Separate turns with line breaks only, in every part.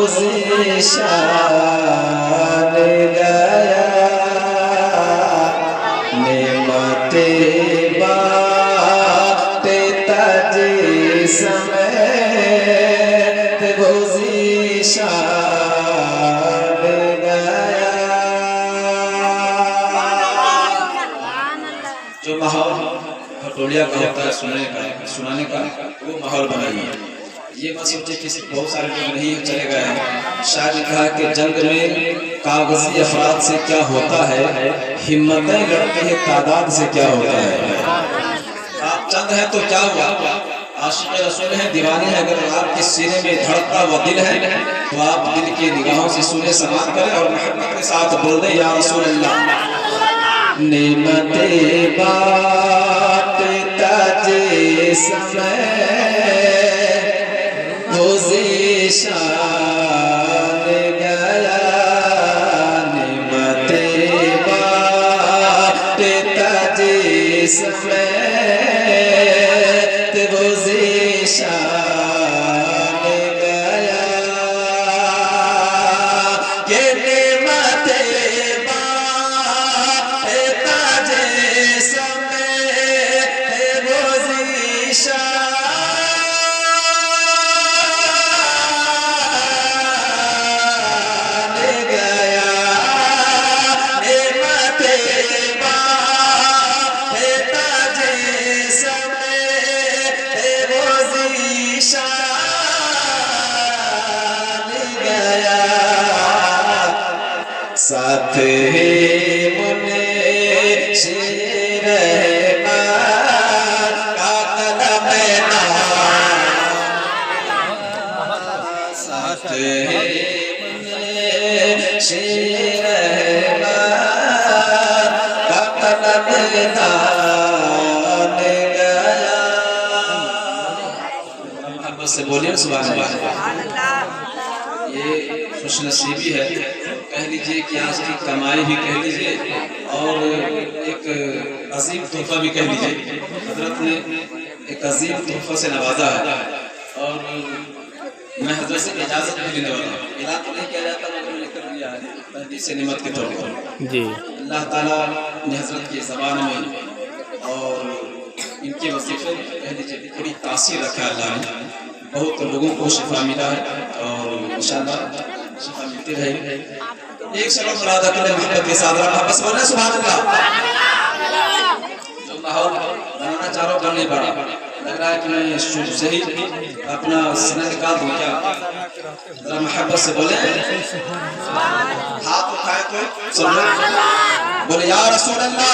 समय शान गया नेमते बाते ताजे समय शान गया। जो माहौल खटोलिया का होता है सुनाने का वो माहौल बनाइए। ये मत सोचे कि बहुत सारे लोग नहीं चले गए हैं। शायद ने कहा कि जंग में कागजी अफराद से क्या होता है, हिम्मतें लड़ती है तादाद से क्या होता है। आप चंद है तो क्या हुआ, आशिक रसूल है, दीवाने हैं। अगर आपके सीने में धड़कता हुआ दिल है तो आप दिल की निगाहों से सुने समान करें और मोहब्बत के साथ बोल दें या रसूल अल्लाह। नेमते बात ताजे समय शान गया नेमते बात ताजे समय शान गया। के नेमते बात ताजे समय साथ मुने शेर का कलम साथ मुने शेर का कलम दान गया। मोहब्बत से बोलिए सुभान अल्लाह। ये खुशनसीबी है, कह लीजिए कि आज की कमाई भी कह लीजिए और एक अजीम तोहफा भी कह लीजिए। हजरत ने एक अजीम तोहफा से नवाजा है और मैं हजरत से इजाज़त भी लेने वाला हूँ। ऐलान तो नहीं किया जाता मगर मैंने कर दिया है तहदीद से निमत के तौर पर जी। अल्लाह ताला ने हजरत की ज़बान में और इनके वजीफे कह लीजिए बड़ी तासीर रखा है। अल्लाह ने बहुत लोगों को शिफा मिला है और इंशाअल्लाह शिफा मिलती रहेगी। एक सलाम मुरादा के मोहब्बत के साथ बस बोलना सुभान अल्लाह। जो माहौल बनाना चाह रहा हूँ बन नहीं पा रहा, लग रहा है कि मैं शुरू से ही अपना सीना निकाल दूं क्या। जरा मोहब्बत से बोले, हाथ उठाए तो सब बोले या रसूल अल्लाह,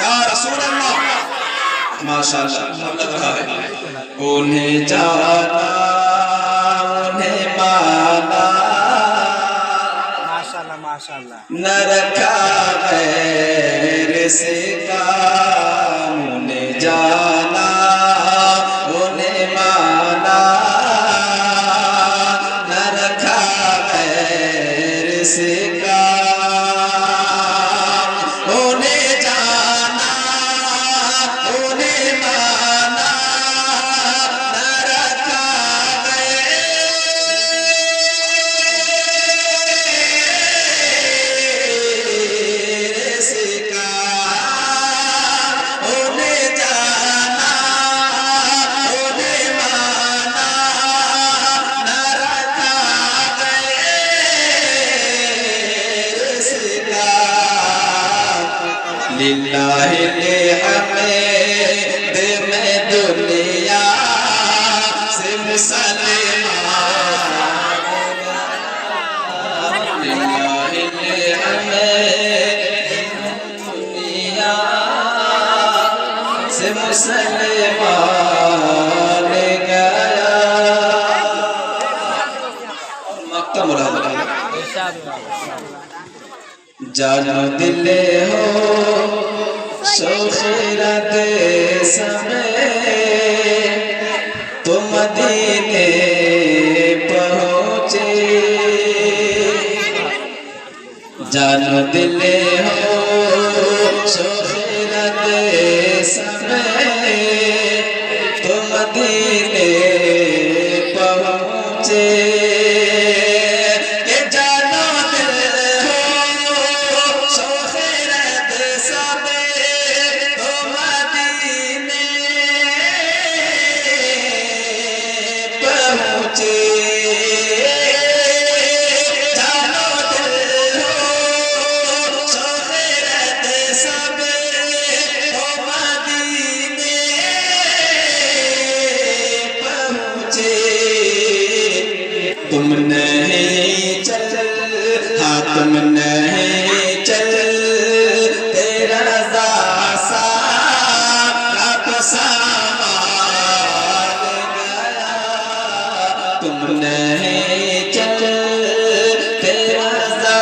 या रसूल अल्लाह। माशाअल्लाह लग रहा है। उन्हें जाना उन्हें माना न रखा गैर से काम। उन्हें जाना उन्हें माना न रखा गैर से काम। उन्हें जाना उन्हें माना न रखा लिल्लाहि हमें में दुनिया से मुसलमान। लिल्लाहि हमें दुनिया से मुसलमान गया। मक्का मुराद जानो दिले हो शोखिरत समय तुम मदीने पहुँचे, जानो दिले हो शोहरत समय तो मदीने पहुँचे। तुम नहीं चल, हाँ तुम नहीं चल, तेरा रज़ा सारा तो सामान गया। तुम नहीं चल, तेरा रज़ा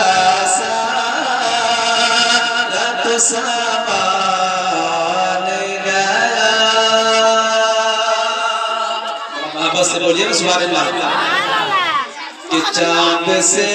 सारा तो सामान गया। बस बोलिए ना सुभान अल्लाह। कि चाँद से